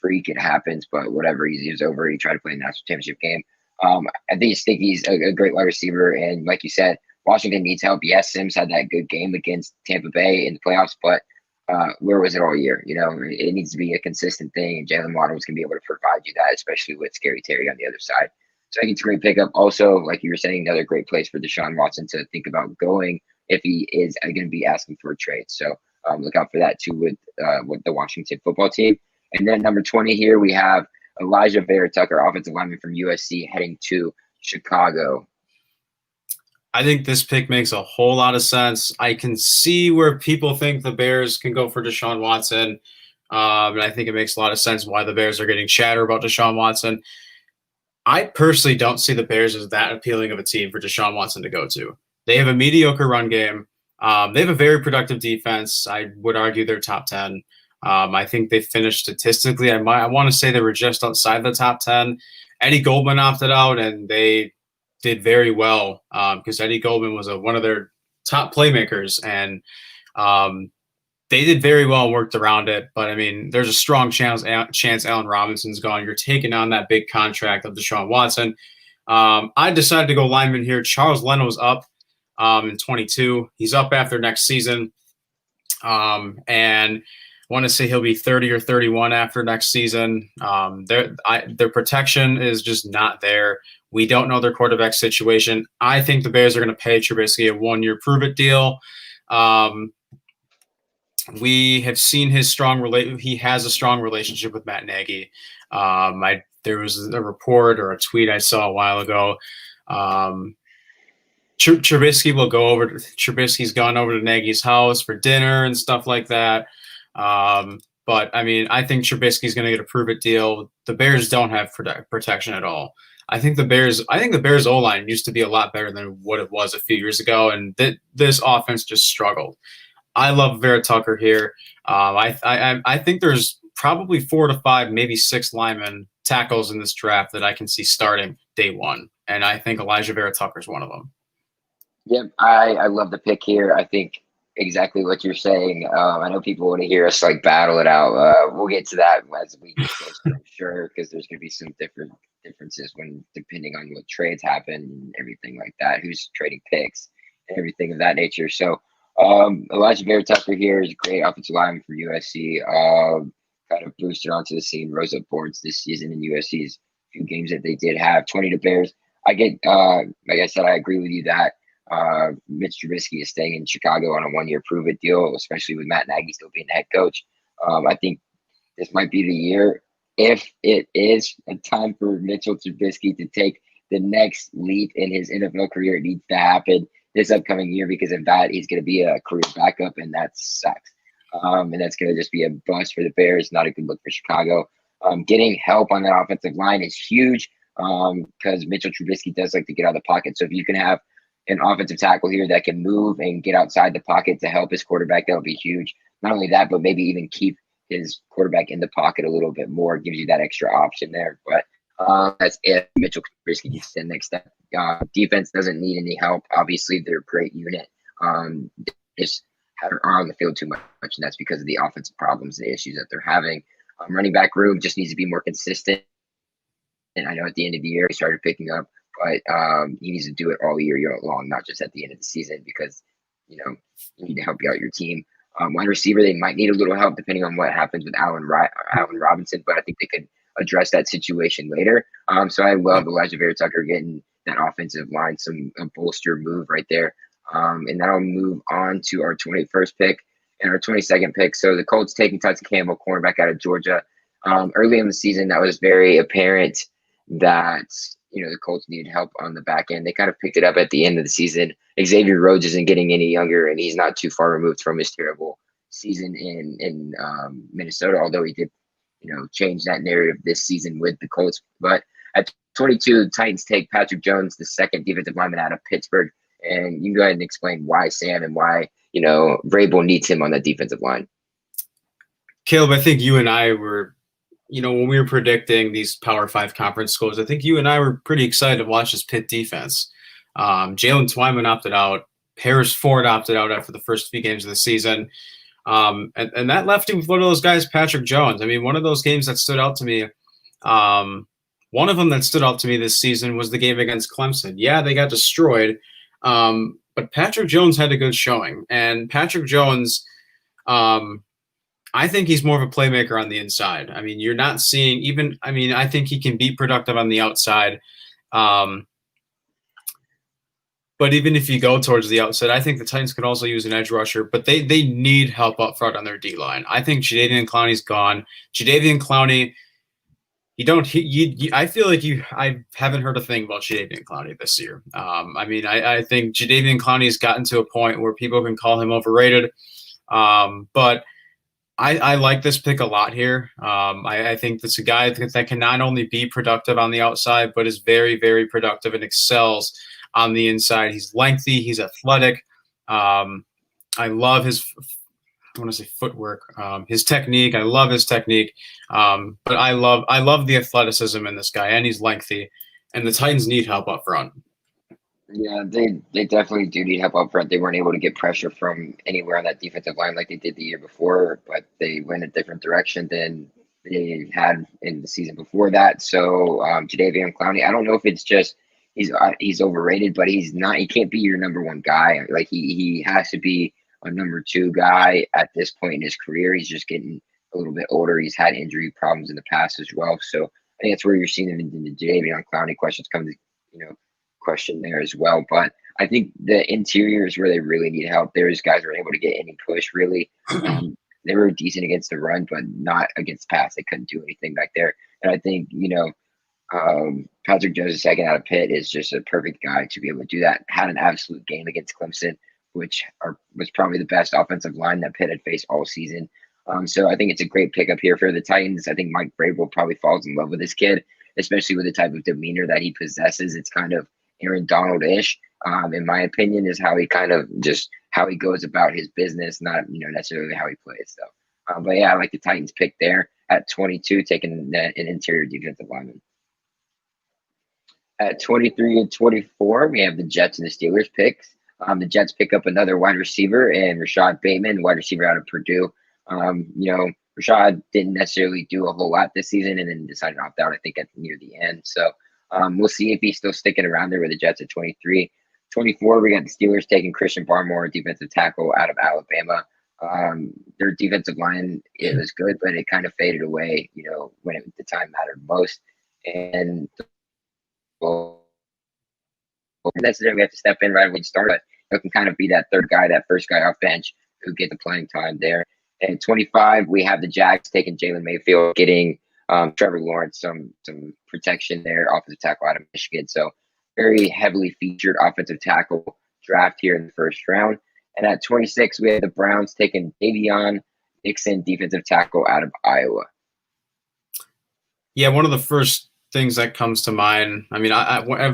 freak. It happens, but whatever. He's over. He tried to play a national championship game. I think he's a great wide receiver. And like you said, Washington needs help. Yes, Sims had that good game against Tampa Bay in the playoffs, but where was it all year? It needs to be a consistent thing, and Jalen Waddle is going to be able to provide you that, especially with Scary Terry on the other side. So I think it's a great pickup. Also, like you were saying, another great place for Deshaun Watson to think about going if he is going to be asking for a trade. So look out for that too with the Washington football team. And then number 20 here, we have Elijah Vera Tucker, offensive lineman from USC, heading to Chicago. I think this pick makes a whole lot of sense. I can see where people think the Bears can go for Deshaun Watson. And I think it makes a lot of sense why the Bears are getting chatter about Deshaun Watson. I personally don't see the Bears as that appealing of a team for Deshaun Watson to go to. They have a mediocre run game. They have a very productive defense. I would argue they're top 10. I think they finished statistically. I want to say they were just outside the top 10. Eddie Goldman opted out, and they did very well because Eddie Goldman was one of their top playmakers, and they did very well and worked around it. But, I mean, there's a strong chance Allen Robinson's gone. You're taking on that big contract of Deshaun Watson. I decided to go lineman here. Charles Leno's up in 22. He's up after next season. And I want to say he'll be 30 or 31 after next season. Their protection is just not there. We don't know their quarterback situation. I think the Bears are going to pay Trubisky a 1-year prove-it deal. We have seen he has a strong relationship with Matt Nagy. There was a report or a tweet I saw a while ago. Trubisky's gone over to Nagy's house for dinner and stuff like that. But I mean, I think Trubisky's going to get a prove-it deal. The Bears don't have protection at all. I think the Bears O-line used to be a lot better than what it was a few years ago, and this offense just struggled. I love Vera Tucker here. I think there's probably 4 to 5, maybe 6 linemen tackles in this draft that I can see starting day one, and I think Elijah Vera Tucker is one of them. Yep, I love the pick here. I think exactly what you're saying. I know people want to hear us battle it out. We'll get to that as we get closer, I'm sure, because there's going to be some differences depending on what trades happen and everything like that, who's trading picks and everything of that nature. So Elijah Vera Tucker here is a great offensive lineman for USC. Kind of boosted onto the scene, rose up boards this season in USC's few games that they did have. 20 to Bears. I get, like I said, I agree with you that Mitch Trubisky is staying in Chicago on a 1-year prove-it deal, especially with Matt Nagy still being the head coach. I think this might be the year, if it is a time for Mitchell Trubisky to take the next leap in his NFL career. It needs to happen this upcoming year, because of that, he's going to be a career backup, and that sucks. And that's going to just be a bust for the Bears. Not a good look for Chicago. Getting help on that offensive line is huge because Mitchell Trubisky does like to get out of the pocket. So if you can have an offensive tackle here that can move and get outside the pocket to help his quarterback, that would be huge. Not only that, but maybe even keep his quarterback in the pocket a little bit more. It gives you that extra option there. But that's if Mitchell Trubisky gets the next step. Defense doesn't need any help. Obviously, they're a great unit. They just are on the field too much, and that's because of the offensive problems, the issues that they're having. Running back room just needs to be more consistent. And I know at the end of the year, he started picking up, but he needs to do it all year long, not just at the end of the season, because, you need to help you out your team. Wide receiver, they might need a little help depending on what happens with Allen Robinson, but I think they could address that situation later. So I love Elijah Vera Tucker getting that offensive line, a bolster move right there. And that'll move on to our 21st pick and our 22nd pick. So the Colts taking Tyson Campbell, cornerback out of Georgia. Early in the season, that was very apparent that the Colts needed help on the back end. They kind of picked it up at the end of the season. Xavier Rhodes isn't getting any younger, and he's not too far removed from his terrible season in Minnesota, although he did change that narrative this season with the Colts. But at 22, the Titans take Patrick Jones, the second defensive lineman out of Pittsburgh. And you can go ahead and explain why Sam and why, Vrabel needs him on that defensive line. Caleb, I think you and I were, when we were predicting these Power 5 conference scores, I think you and I were pretty excited to watch this Pitt defense. Jalen Twyman opted out. Paris Ford opted out after the first few games of the season. And that left him with one of those guys, Patrick Jones. I mean, one of those games that stood out to me, one of them that stood out to me this season was the game against Clemson. Yeah, they got destroyed, but Patrick Jones had a good showing. And Patrick Jones, I think he's more of a playmaker on the inside. I mean, you're not seeing I think he can be productive on the outside. But even if you go towards the outside, I think the Titans could also use an edge rusher, but they need help up front on their D-line. I think Jadeveon Clowney's gone. Jadeveon Clowney, I feel like I haven't heard a thing about Jadeveon Clowney this year. I think Jadeveon Clowney's gotten to a point where people can call him overrated. But I like this pick a lot here. I think that's a guy that can not only be productive on the outside, but is very, very productive and excels on the inside. He's lengthy. He's athletic. I love his footwork, his technique. I love his technique. But I love the athleticism in this guy, and he's lengthy. And the Titans need help up front. Yeah, they definitely do need help up front. They weren't able to get pressure from anywhere on that defensive line like they did the year before, but they went a different direction than they had in the season before that. So Jadeveon Clowney, I don't know if it's just he's overrated, but he's not. He can't be your number one guy. Like he has to be a number two guy at this point in his career. He's just getting a little bit older. He's had injury problems in the past as well. So I think that's where you're seeing him in the Jadeveon Clowney questions come to question there as well. But I think the interior is where they really need help. There's guys who are able to get any push really. They were decent against the run, but not against pass. They couldn't do anything back there. And I think Patrick Jones, second out of Pitt, is just a perfect guy to be able to do that. Had an absolute game against Clemson, which was probably the best offensive line that Pitt had faced all season. So I think it's a great pickup here for the Titans. I think Mike Vrabel probably falls in love with this kid, especially with the type of demeanor that he possesses. It's kind of Aaron Donald-ish, in my opinion, is how he how he goes about his business, not necessarily how he plays. So, but yeah, I like the Titans pick there at 22, taking an interior defensive lineman. At 23 and 24, we have the Jets and the Steelers picks. The Jets pick up another wide receiver and Rashad Bateman, wide receiver out of Purdue. Rashad didn't necessarily do a whole lot this season and then decided to opt out, I think, near the end. So we'll see if he's still sticking around there with the Jets at 23. 24, we got the Steelers taking Christian Barmore, defensive tackle out of Alabama. Their defensive line, it was good, but it kind of faded away, when the time mattered most. And necessarily have to step in right when you start, but it can kind of be that third guy, that first guy off bench who get the playing time there. And 25, we have the Jags taking Jalen Mayfield, getting Trevor Lawrence some protection there, offensive tackle out of Michigan. So very heavily featured offensive tackle draft here in the first round. And at 26, we have the Browns taking Davion Nixon, defensive tackle out of Iowa. Yeah, one of the first things that comes to mind. I mean,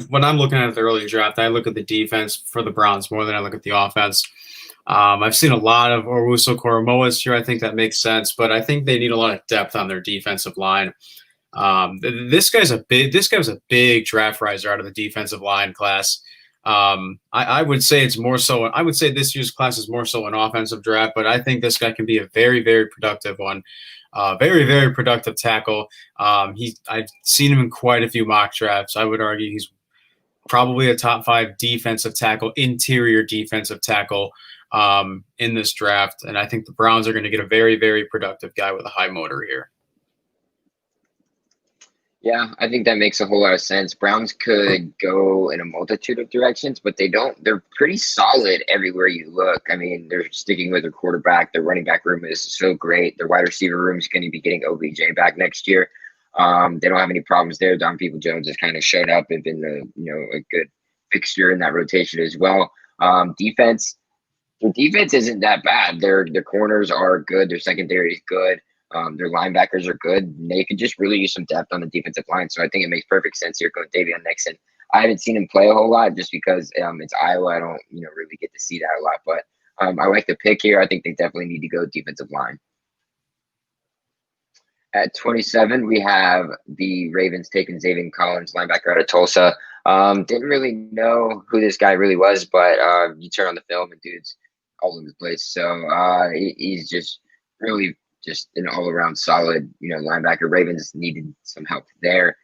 when I'm looking at the early draft, I look at the defense for the Browns more than I look at the offense. I've seen a lot of Owusu Koromoa here. I think that makes sense, but I think they need a lot of depth on their defensive line. This guy was a big draft riser out of the defensive line class. I would say it's more so. I would say this year's class is more so an offensive draft, but I think this guy can be a very, very productive one. Very, very productive tackle. I've seen him in quite a few mock drafts. I would argue he's probably a top 5 defensive tackle, interior defensive tackle in this draft. And I think the Browns are going to get a very, very productive guy with a high motor here. Yeah, I think that makes a whole lot of sense. Browns could go in a multitude of directions, but they don't. They're pretty solid everywhere you look. I mean, they're sticking with their quarterback. Their running back room is so great. Their wide receiver room is going to be getting OBJ back next year. They don't have any problems there. Don People Jones has kind of showed up and been a good fixture in that rotation as well. Defense, their defense isn't that bad. Their corners are good. Their secondary is good. Their linebackers are good. They could just really use some depth on the defensive line. So I think it makes perfect sense here going Davion Nixon. I haven't seen him play a whole lot just because it's Iowa. I don't really get to see that a lot. But I like the pick here. I think they definitely need to go defensive line. At 27, we have the Ravens taking Xavier Collins, linebacker out of Tulsa. Didn't really know who this guy really was, but you turn on the film and dude's all over the place. So he's just really just an all-around solid, linebacker. Ravens needed some help there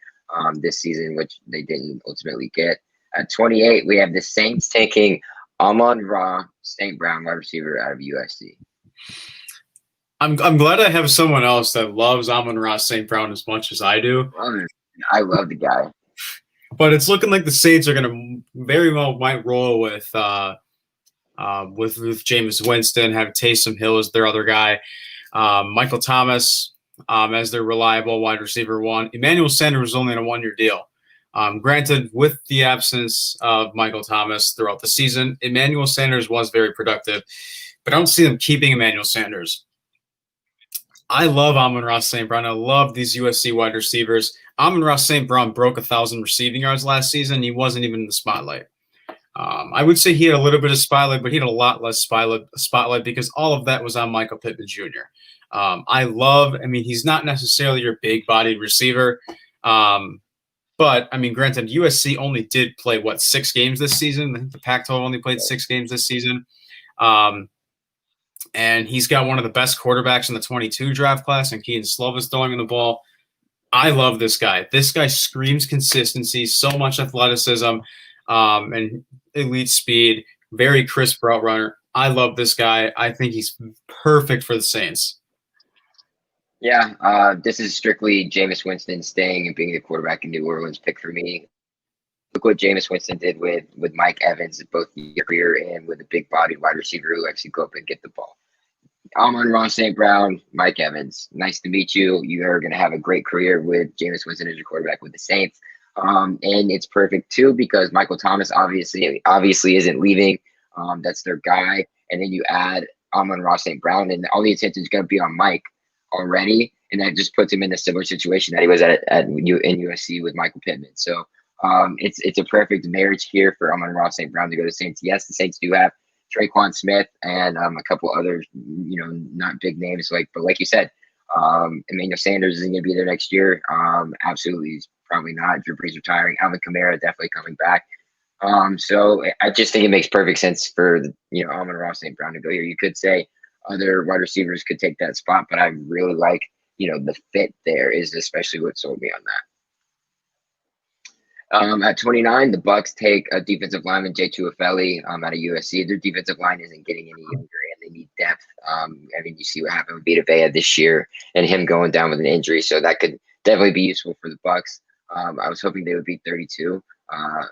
this season, which they didn't ultimately get. At 28, we have the Saints taking Amon-Ra St. Brown, wide receiver out of USC. I'm glad I have someone else that loves Amon-Ra St. Brown as much as I do. I love the guy. But it's looking like the Saints are going to very well might roll with Jameis Winston, have Taysom Hill as their other guy, Michael Thomas as their reliable wide receiver one. Emmanuel Sanders was only on a 1-year deal. Granted, with the absence of Michael Thomas throughout the season, Emmanuel Sanders was very productive, but I don't see them keeping Emmanuel Sanders. I love Amon-Ra St. Brown. I love these USC wide receivers. Amon-Ra St. Brown broke 1,000 receiving yards last season. He wasn't even in the spotlight. I would say he had a little bit of spotlight, but he had a lot less spotlight because all of that was on Michael Pittman Jr. He's not necessarily your big-bodied receiver, but, granted, USC only did play, 6 games this season? I think the Pac-12 only played 6 games this season. And he's got one of the best quarterbacks in the 22 draft class, and Keaton Slovis throwing the ball. I love this guy. This guy screams consistency, so much athleticism, and elite speed, very crisp route runner. I love this guy. I think he's perfect for the Saints. Yeah, this is strictly Jameis Winston staying and being the quarterback in New Orleans pick for me. Look what Jameis Winston did with Mike Evans, both your career and with a big-bodied wide receiver who likes to go up and get the ball. Amon-Ra St. Brown, Mike Evans. Nice to meet you. You are going to have a great career with Jameis Winston as your quarterback with the Saints. And it's perfect, too, because Michael Thomas obviously isn't leaving. That's their guy. And then you add Amon-Ra St. Brown, and all the attention is going to be on Mike already. And that just puts him in a similar situation that he was in USC with Michael Pittman. So it's a perfect marriage here for Amon-Ra St. Brown to go to Saints. Yes, the Saints do have Traquan Smith and a couple others, not big names, but like you said, Emmanuel Sanders isn't going to be there next year. Absolutely, he's probably not. Drew Brees retiring. Alvin Kamara definitely coming back. So I just think it makes perfect sense for Amon-Ra St. Brown to go here. You could say other wide receivers could take that spot, but I really like the fit there is especially what sold me on that. At 29, the Bucks take a defensive lineman, J2 Afeli, out of USC. Their defensive line isn't getting any younger, and they need depth. You see what happened with Vita Vea this year, and him going down with an injury, so that could definitely be useful for the Bucks. I was hoping they would beat 32.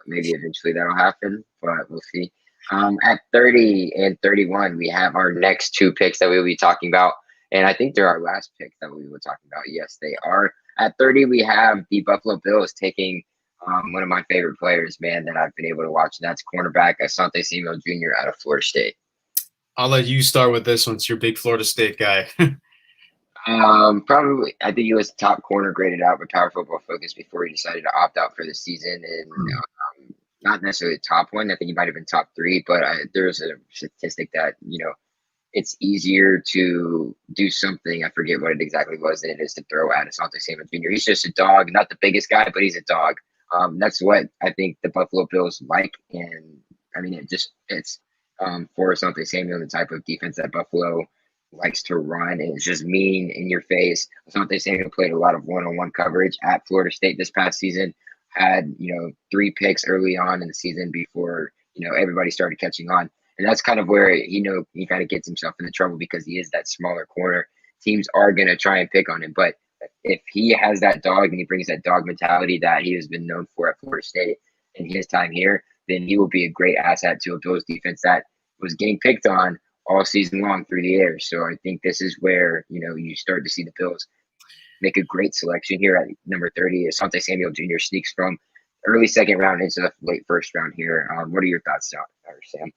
Maybe eventually that'll happen, but we'll see. At 30 and 31, we have our next 2 picks that we'll be talking about, and I think they're our last picks that we will talking about. Yes, they are. At 30, we have the Buffalo Bills taking one of my favorite players, man, that I've been able to watch, and that's cornerback Asante Samuel Jr. out of Florida State. I'll let you start with this one. It's your big Florida State guy. Probably, I think he was top corner graded out by Power Football Focus before he decided to opt out for the season, and not necessarily the top one. I think he might have been top 3, but there's a statistic that it's easier to do something. I forget what it exactly was than it is to throw at Asante Samuel Jr. He's just a dog, not the biggest guy, but he's a dog. That's what I think the Buffalo Bills like, and it just fits for Asante Samuel, the type of defense that Buffalo likes to run, and it's just mean in your face. Asante Samuel played a lot of one-on-one coverage at Florida State this past season. Had 3 picks early on in the season before everybody started catching on, and that's kind of where he kind of gets himself into trouble because he is that smaller corner. Teams are going to try and pick on him, but if he has that dog and he brings that dog mentality that he has been known for at Florida State in his time here, then he will be a great asset to a Bills defense that was getting picked on all season long through the air. So I think this is where, you start to see the Bills make a great selection here at number 30. Asante Samuel Jr. sneaks from early second round into the late first round here. What are your thoughts, Sam?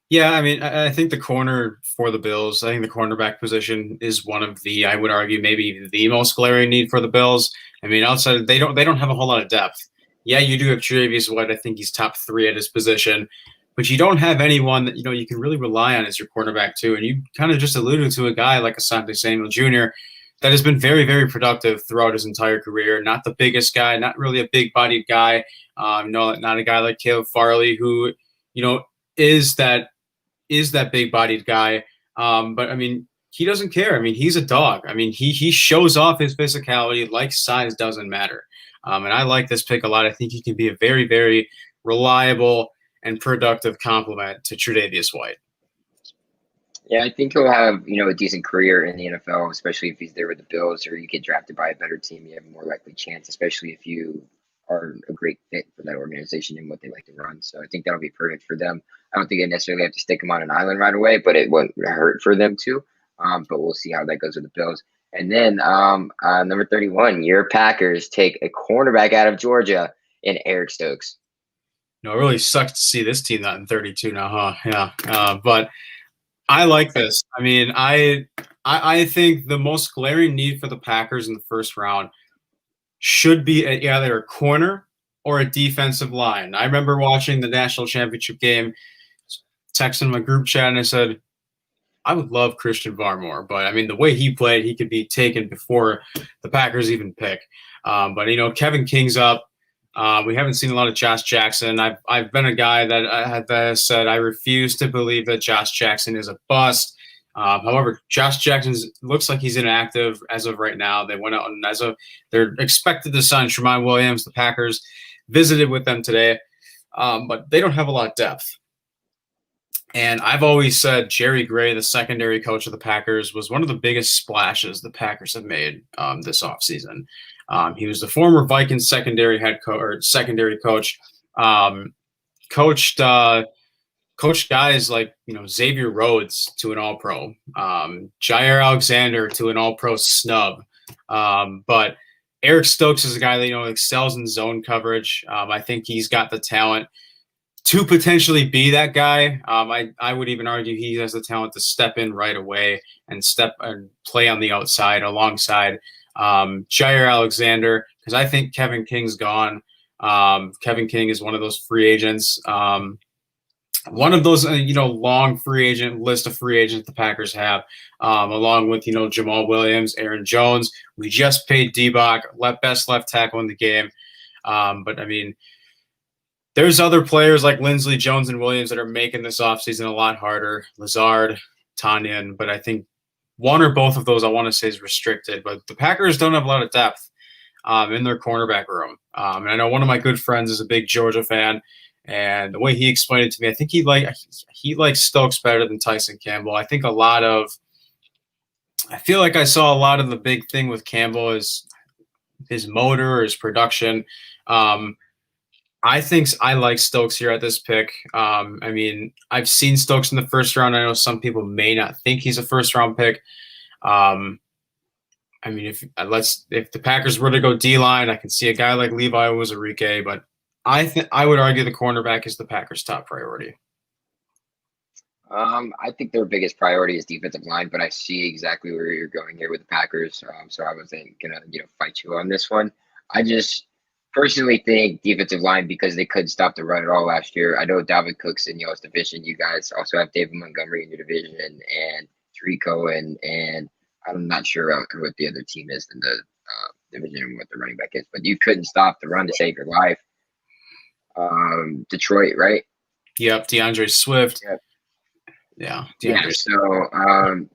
Yeah, I mean, I think the corner for the Bills, I think the cornerback position is one of the, I would argue, maybe the most glaring need for the Bills. I mean, outside they don't have a whole lot of depth. Yeah, you do have Tre'Davious White. I think he's top 3 at his position, but you don't have anyone that you can really rely on as your cornerback too. And you kind of just alluded to a guy like Asante Samuel Jr. that has been very, very productive throughout his entire career. Not the biggest guy, not really a big-bodied guy. No, not a guy like Caleb Farley who, is that big-bodied guy. But, I mean, he doesn't care. I mean, he's a dog. I mean, he shows off his physicality like size doesn't matter. And I like this pick a lot. I think he can be a very, very reliable and productive complement to Tre'Davious White. Yeah, I think he'll have, a decent career in the NFL, especially if he's there with the Bills or you get drafted by a better team. You have a more likely chance, especially if you are a great fit for that organization and what they like to run. So I think that'll be perfect for them. I don't think they necessarily have to stick him on an island right away, but it won't hurt for them too. But we'll see how that goes with the Bills. And then number 31, your Packers take a cornerback out of Georgia in Eric Stokes. It really sucks to see this team not in 32 now, huh? Yeah. But I like this. I mean, I think the most glaring need for the Packers in the first round should be either a corner or a defensive line. I remember watching the national championship game, texting my group chat, and I said, I would love Christian Barmore, but I mean, the way he played, he could be taken before the Packers even pick. But Kevin King's up. We haven't seen a lot of Josh Jackson. I've been a guy that has said I refuse to believe that Josh Jackson is a bust. However, Josh Jackson looks like he's inactive as of right now. They went out and they're expected to sign Sherman Williams. The Packers visited with them today, but they don't have a lot of depth. And I've always said Jerry Gray, the secondary coach of the Packers, was one of the biggest splashes the Packers have made this offseason. He was the former Vikings secondary coach. Coached guys like Xavier Rhodes to an All-Pro, Jair Alexander to an All-Pro snub. But Eric Stokes is a guy that excels in zone coverage. I think he's got the talent to potentially be that guy. I would even argue he has the talent to step in right away and play on the outside alongside Jair Alexander, because I think Kevin King's gone. Kevin King is one of those free agents. One of those, long free agent list of free agents the Packers have, along with, Jamal Williams, Aaron Jones. We just paid D-Bach, best left tackle in the game. But, I mean, there's other players like Lindsley, Jones, and Williams that are making this offseason a lot harder. Lazard, Tanyan, but I think one or both of those I want to say is restricted. But the Packers don't have a lot of depth in their cornerback room. And I know one of my good friends is a big Georgia fan, and the way he explained it to me, I think he likes Stokes better than Tyson Campbell. I feel like I saw a lot of the big thing with Campbell is his motor, his production. I think I like Stokes here at this pick. I mean, I've seen Stokes in the first round. I know some people may not think he's a first-round pick. I mean, if the Packers were to go D-line, I can see a guy like Levi Onwuzurike, but I would argue the cornerback is the Packers' top priority. I think their biggest priority is defensive line, but I see exactly where you're going here with the Packers. So I wasn't gonna, fight you on this one. I just personally think defensive line because they couldn't stop the run at all last year. I know Dalvin Cook's in y'all's division. You guys also have David Montgomery in your division and Tariq and I'm not sure what the other team is in the division and what the running back is, but you couldn't stop the run to save your life. Detroit, right? Yep, DeAndre Swift. Yep. Yeah. So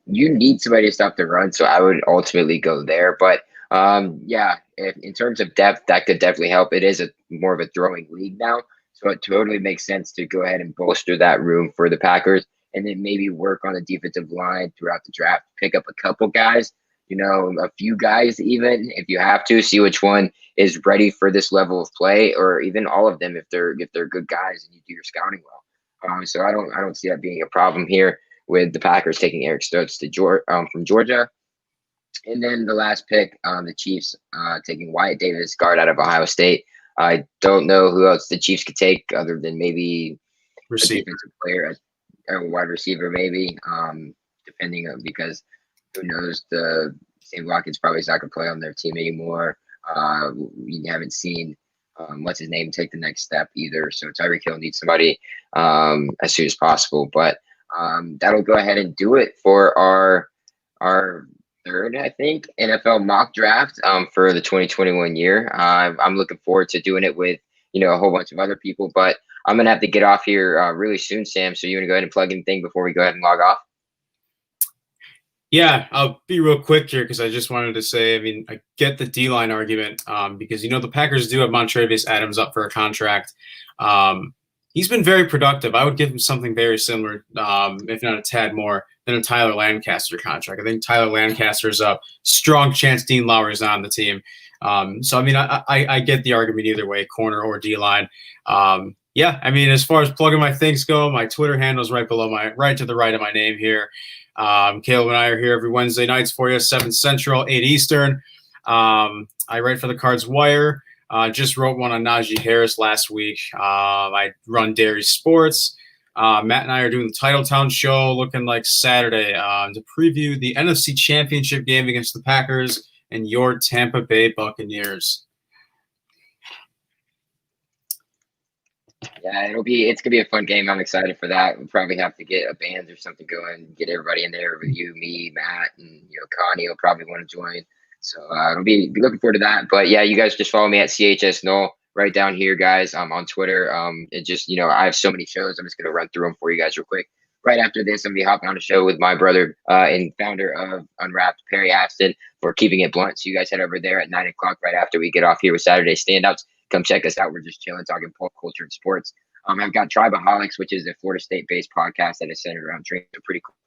you need somebody to stop the run, so I would ultimately go there. But in terms of depth, that could definitely help. It is more of a throwing league now, so it totally makes sense to go ahead and bolster that room for the Packers, and then maybe work on the defensive line throughout the draft. Pick up a couple guys, a few guys, even if you have to, see which one is ready for this level of play, or even all of them if they're good guys and you do your scouting well. So I don't see that being a problem here with the Packers taking Eric Stokes from Georgia. And then the last pick, the Chiefs taking Wyatt Davis, guard out of Ohio State. I don't know who else the Chiefs could take other than maybe a Receiver. defensive player, a wide receiver, maybe, depending on, because who knows, the Sam Watkins probably is not going to play on their team anymore. We haven't seen what's his name take the next step either. So Tyreek Hill needs somebody as soon as possible. But that'll go ahead and do it for our third, I think, NFL mock draft for the 2021 year. I'm looking forward to doing it with a whole bunch of other people, but I'm gonna have to get off here really soon, Sam. So you want to go ahead and plug anything before we go ahead and log off? Yeah, I'll be real quick here because I just wanted to say, I mean, I get the D-line argument because, the Packers do have Montravius Adams up for a contract. He's been very productive. I would give him something very similar, if not a tad more, than a Tyler Lancaster contract. I think Tyler Lancaster's a strong chance Dean Lowry's on the team. So, I mean, I get the argument either way, corner or D-line. Yeah, I mean, as far as plugging my things go, my Twitter handle is right to the right of my name here. Caleb and I are here every Wednesday nights for you, 7 Central, 8 Eastern. I write for the Cards Wire. Just wrote one on Najee Harris last week. I run Dairy Sports. Matt and I are doing the Titletown show looking like Saturday to preview the NFC Championship game against the Packers and your Tampa Bay Buccaneers. Yeah, it's gonna be a fun game. I'm excited for that. We'll probably have to get a band or something going, get everybody in there with you, me, Matt, and Connie will probably want to join. So it'll be looking forward to that. But yeah, you guys just follow me at CHS Null right down here, guys. I'm on Twitter. It just I have so many shows. I'm just gonna run through them for you guys real quick. Right after this, I'm gonna be hopping on a show with my brother and founder of Unwrapped, Perry Aston, for Keeping It Blunt. So you guys head over there at 9 o'clock right after we get off here with Saturday Standouts. Come check us out. We're just chilling, talking pop culture and sports. I've got Tribeaholics, which is a Florida State-based podcast that is centered around drinks. They're pretty cool.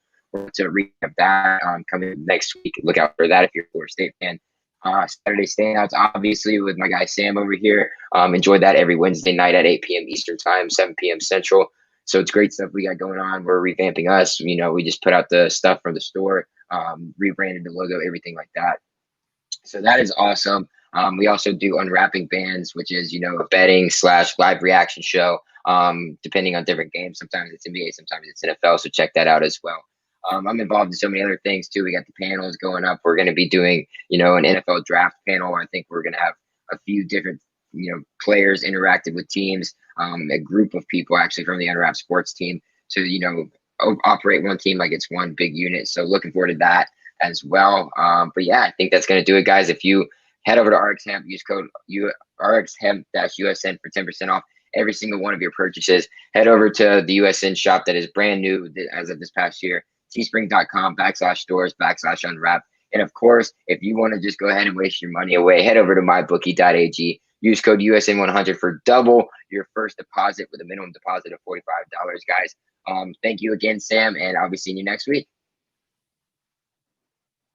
To recap that coming next week. Look out for that if you're a Florida State fan. Saturday Standouts, obviously, with my guy Sam over here. Enjoy that every Wednesday night at 8 p.m. Eastern Time, 7 p.m. Central. So it's great stuff we got going on. We're revamping us. We just put out the stuff from the store, rebranded the logo, everything like that. So that is awesome. We also do Unwrapping Bands, which is, a betting/live reaction show, depending on different games. Sometimes it's NBA, sometimes it's NFL. So check that out as well. I'm involved in so many other things too. We got the panels going up. We're going to be doing, an NFL draft panel. I think we're going to have a few different, players interactive with teams, a group of people actually from the Unwrapped Sports team to, operate one team like it's one big unit. So looking forward to that as well. But yeah, I think that's going to do it, guys. If you head over to RX Hemp, use code RXHemp-USN for 10% off every single one of your purchases. Head over to the USN shop that is brand new as of this past year, teespring.com/stores/unwrap. And of course, if you want to just go ahead and waste your money away, head over to mybookie.ag. Use code USN100 for double your first deposit with a minimum deposit of $45, guys. Thank you again, Sam, and I'll be seeing you next week.